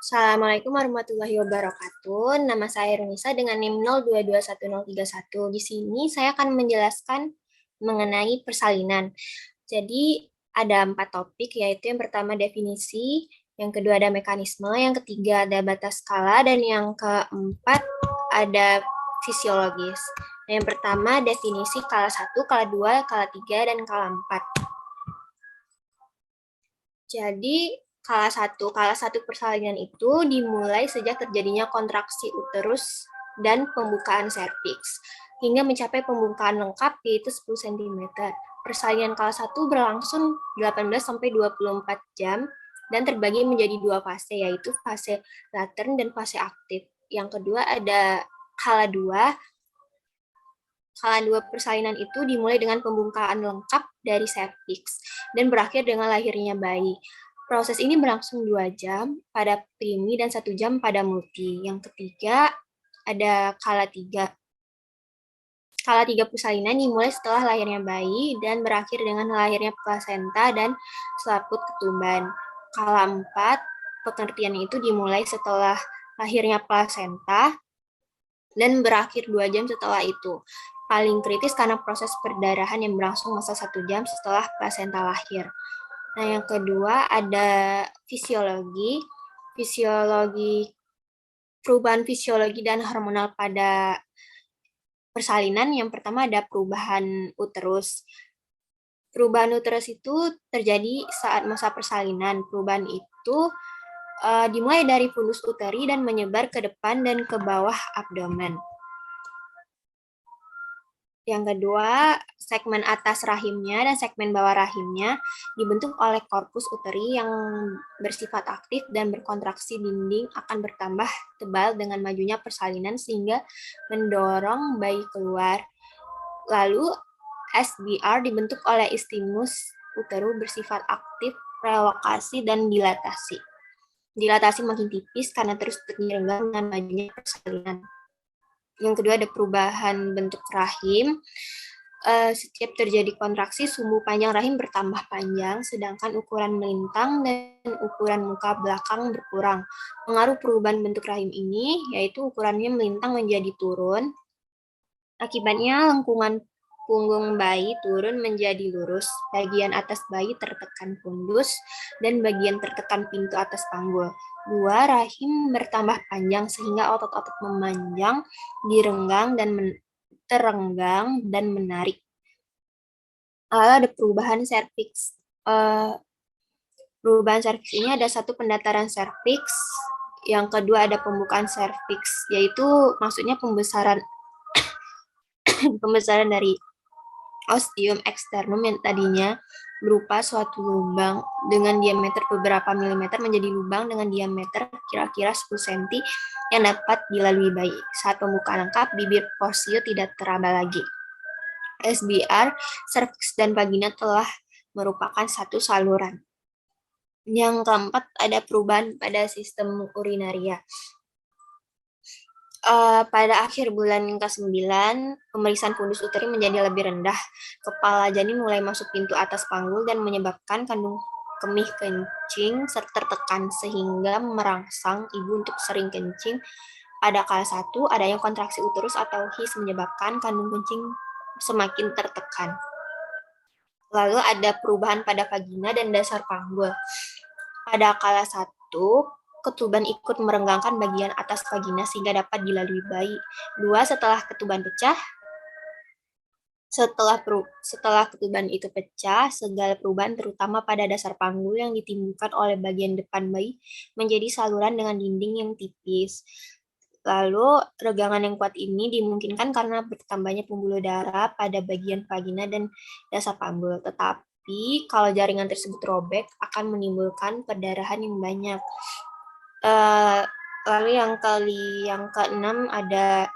Assalamualaikum warahmatullahi wabarakatuh. Nama saya Runisa dengan NIM 0221031. Di sini saya akan menjelaskan mengenai persalinan. Jadi ada 4 topik, yaitu yang pertama definisi, yang kedua ada mekanisme, yang ketiga ada batas skala, dan yang keempat ada fisiologis. Nah, yang pertama definisi skala 1, skala 2, skala 3, dan skala 4. Jadi, skala satu persalinan itu dimulai sejak terjadinya kontraksi uterus dan pembukaan serviks, hingga mencapai pembukaan lengkap yaitu 10 cm. Persalinan skala 1 berlangsung 18 sampai 24 jam dan terbagi menjadi 2 fase, yaitu fase latern dan fase aktif. Yang kedua ada skala 2. Skala 2 persalinan itu dimulai dengan pembukaan lengkap dari serviks dan berakhir dengan lahirnya bayi. Proses ini berlangsung 2 jam pada primi dan 1 jam pada multi. Yang ketiga ada skala 3. Skala 3 persalinan dimulai setelah lahirnya bayi dan berakhir dengan lahirnya plasenta dan selaput ketuban. Skala 4 pengertiannya itu dimulai setelah lahirnya plasenta dan berakhir 2 jam setelah itu. Paling kritis karena proses perdarahan yang berlangsung masa 1 jam setelah plasenta lahir. Nah, yang kedua ada fisiologi. Perubahan fisiologi dan hormonal pada persalinan. Yang pertama ada perubahan uterus. Perubahan uterus itu terjadi saat masa persalinan. Perubahan itu dimulai dari fundus uteri dan menyebar ke depan dan ke bawah abdomen. Yang kedua, segmen atas rahimnya dan segmen bawah rahimnya dibentuk oleh korpus uteri yang bersifat aktif dan berkontraksi dinding akan bertambah tebal dengan majunya persalinan sehingga mendorong bayi keluar. Lalu, SBR dibentuk oleh istimus uteru bersifat aktif, relokasi, dan dilatasi. Dilatasi makin tipis karena terus terenggang dengan majunya persalinan. Yang kedua ada perubahan bentuk rahim. Setiap terjadi kontraksi, sumbu panjang rahim bertambah panjang, sedangkan ukuran melintang dan ukuran muka belakang berkurang. Pengaruh perubahan bentuk rahim ini yaitu ukurannya melintang menjadi turun. Akibatnya lengkungan punggung bayi turun menjadi lurus, bagian atas bayi tertekan fundus, dan bagian tertekan pintu atas panggul. 2. Rahim bertambah panjang sehingga otot-otot memanjang, direnggang, dan terenggang, dan menarik. Lalu ada perubahan serviks. Perubahan serviks ini ada 1 pendataran serviks, yang kedua ada pembukaan serviks, yaitu maksudnya pembesaran dari ostium externum yang tadinya berupa suatu lubang dengan diameter beberapa milimeter menjadi lubang dengan diameter kira-kira 10 cm yang dapat dilalui bayi. Saat pembukaan lengkap, bibir posio tidak teraba lagi. SBR, serviks dan vagina telah merupakan satu saluran. Yang keempat, ada perubahan pada sistem urinaria. Pada akhir bulan ke-9, pemeriksaan fundus uteri menjadi lebih rendah. Kepala janin mulai masuk pintu atas panggul dan menyebabkan kandung kemih kencing tertekan sehingga merangsang ibu untuk sering kencing. Pada skala 1, adanya kontraksi uterus atau HIS menyebabkan kandung kencing semakin tertekan. Lalu ada perubahan pada vagina dan dasar panggul. Pada skala 1, ketuban ikut merenggangkan bagian atas vagina sehingga dapat dilalui bayi. 2. Setelah ketuban pecah, setelah ketuban itu pecah, segala perubahan terutama pada dasar panggul yang ditimbulkan oleh bagian depan bayi menjadi saluran dengan dinding yang tipis. Lalu, regangan yang kuat ini dimungkinkan karena bertambahnya pembuluh darah pada bagian vagina dan dasar panggul. Tetapi, kalau jaringan tersebut robek, akan menimbulkan perdarahan yang banyak. Lalu yang keenam ada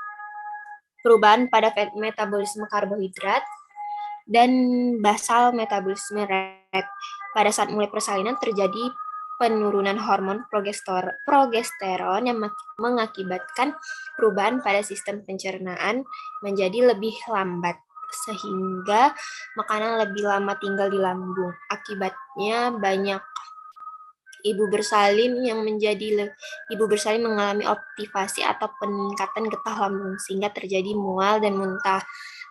perubahan pada metabolisme karbohidrat dan basal metabolisme rate. Pada saat mulai persalinan terjadi penurunan hormon progesteron yang mengakibatkan perubahan pada sistem pencernaan menjadi lebih lambat, sehingga makanan lebih lama tinggal di lambung. Akibatnya banyak Ibu bersalin mengalami obstivasi atau peningkatan getah lambung sehingga terjadi mual dan muntah.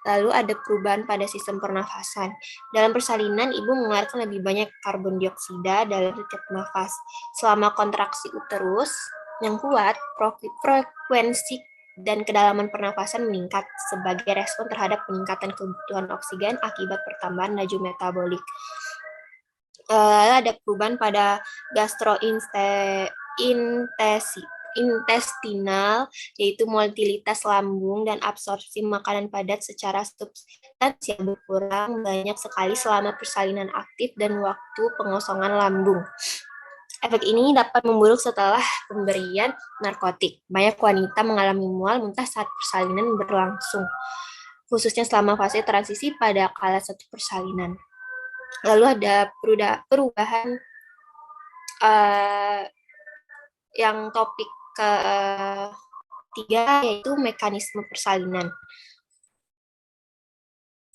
Lalu ada perubahan pada sistem pernafasan. Dalam persalinan, ibu mengeluarkan lebih banyak karbon dioksida dalam setiap nafas. Selama kontraksi uterus yang kuat, frekuensi dan kedalaman pernafasan meningkat sebagai respon terhadap peningkatan kebutuhan oksigen akibat pertambahan laju metabolik. Ada perubahan pada gastrointestinal, yaitu motilitas lambung dan absorpsi makanan padat secara substansial berkurang banyak sekali selama persalinan aktif dan waktu pengosongan lambung. Efek ini dapat memburuk setelah pemberian narkotik. Banyak wanita mengalami mual muntah saat persalinan berlangsung, khususnya selama fase transisi pada kala 1 persalinan. Lalu ada perubahan yang topik ketiga, yaitu mekanisme persalinan.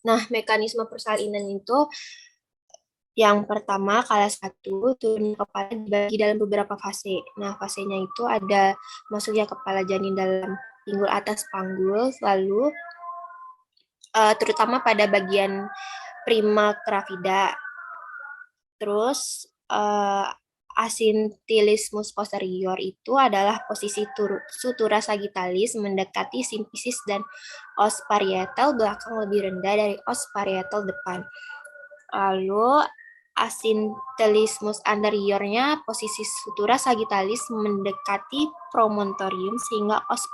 Nah, mekanisme persalinan itu yang pertama, kala 1, turun kepala dibagi dalam beberapa fase. Nah, fasenya itu ada masuknya kepala janin dalam pinggul atas panggul, lalu terutama pada bagian prima gravida. Terus asintilismus posterior itu adalah posisi sutura sagittalis mendekati simfisis dan os parietal belakang lebih rendah dari os parietal depan. Lalu asintilismus anteriornya posisi sutura sagittalis mendekati promontorium sehingga os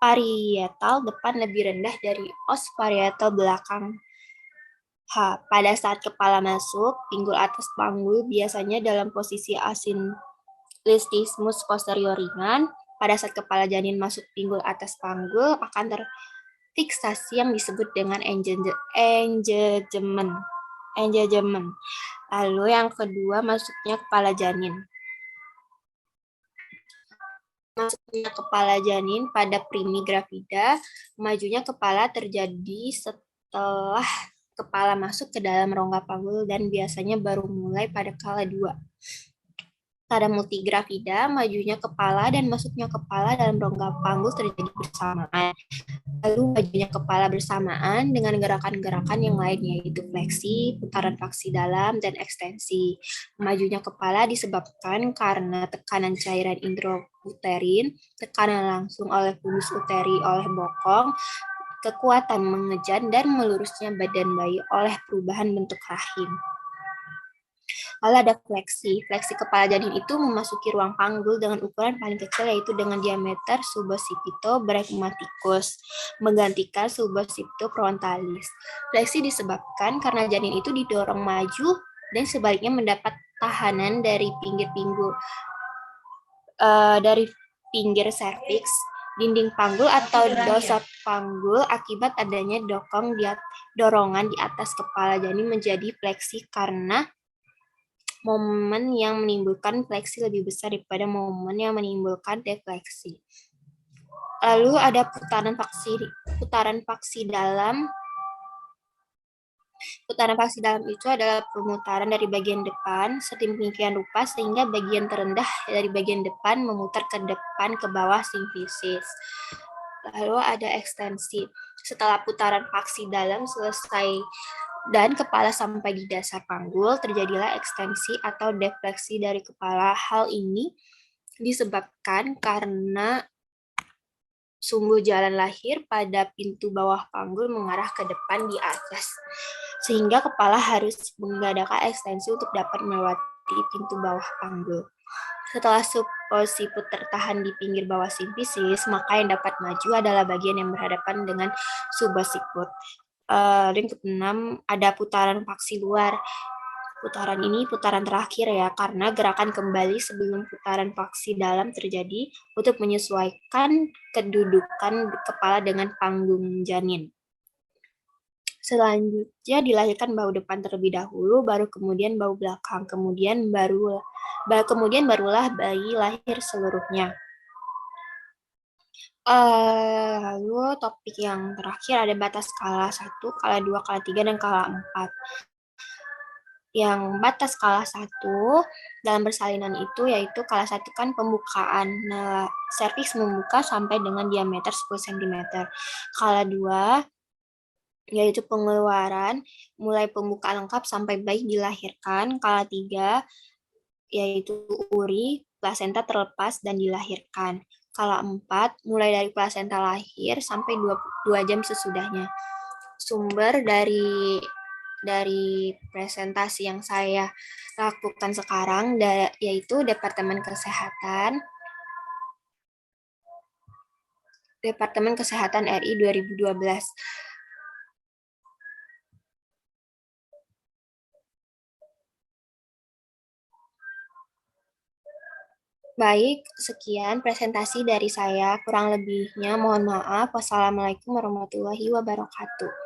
parietal depan lebih rendah dari os parietal belakang. Pada saat kepala masuk, pinggul atas panggul biasanya dalam posisi asintilismus posterior ringan. Pada saat kepala janin masuk pinggul atas panggul akan terfiksasi yang disebut dengan engagement. Lalu yang kedua, masuknya kepala janin. Masuknya kepala janin pada primigravida, majunya kepala terjadi setelah kepala masuk ke dalam rongga panggul dan biasanya baru mulai pada kala 2. Pada multigravida, majunya kepala dan masuknya kepala dalam rongga panggul terjadi bersamaan. Lalu majunya kepala bersamaan dengan gerakan-gerakan yang lain, yaitu fleksi, putaran faksi dalam, dan ekstensi. Majunya kepala disebabkan karena tekanan cairan intrauterin, tekanan langsung oleh fundus uteri oleh bokong, kekuatan mengejan dan melurusnya badan bayi oleh perubahan bentuk rahim. Lalu ada fleksi. Fleksi kepala janin itu memasuki ruang panggul dengan ukuran paling kecil, yaitu dengan diameter suboccipito-brakematicus, menggantikan suboccipito-frontalis. Fleksi disebabkan karena janin itu didorong maju dan sebaliknya mendapat tahanan dari pinggir serviks, dinding panggul atau dosat panggul akibat adanya dorongan di atas kepala janin menjadi fleksi karena momen yang menimbulkan fleksi lebih besar daripada momen yang menimbulkan defleksi. Lalu ada putaran faksi dalam. Putaran faksi dalam itu adalah pemutaran dari bagian depan sedemikian rupa sehingga bagian terendah dari bagian depan memutar ke depan ke bawah simfisis. Lalu ada ekstensi. Setelah putaran faksi dalam selesai dan kepala sampai di dasar panggul, terjadilah ekstensi atau defleksi dari kepala. Hal ini disebabkan karena sumbu jalan lahir pada pintu bawah panggul mengarah ke depan di atas, sehingga kepala harus mengadakan ekstensi untuk dapat melewati pintu bawah panggul. Setelah subocciput tertahan di pinggir bawah simfisis, maka yang dapat maju adalah bagian yang berhadapan dengan subocciput. Yang keenam, ada putaran faksi luar. Putaran ini putaran terakhir ya, karena gerakan kembali sebelum putaran faksi dalam terjadi untuk menyesuaikan kedudukan kepala dengan panggung janin. Selanjutnya dilahirkan bahu depan terlebih dahulu, baru kemudian bahu belakang, kemudian barulah bayi lahir seluruhnya. Lalu topik yang terakhir ada batas kala 1, kala 2, kala 3, dan kala 4. yang batas skala 1 dalam persalinan itu yaitu skala 1 kan pembukaan. Nah, serviks membuka sampai dengan diameter 10 cm. Skala 2 yaitu pengeluaran mulai pembukaan lengkap sampai bayi dilahirkan. Skala 3 yaitu URI, plasenta terlepas dan dilahirkan. Skala 4 mulai dari plasenta lahir sampai 2 jam sesudahnya. Sumber dari presentasi yang saya lakukan sekarang yaitu Departemen Kesehatan RI 2012. Baik, sekian presentasi dari saya. Kurang lebihnya mohon maaf. Wassalamualaikum warahmatullahi wabarakatuh.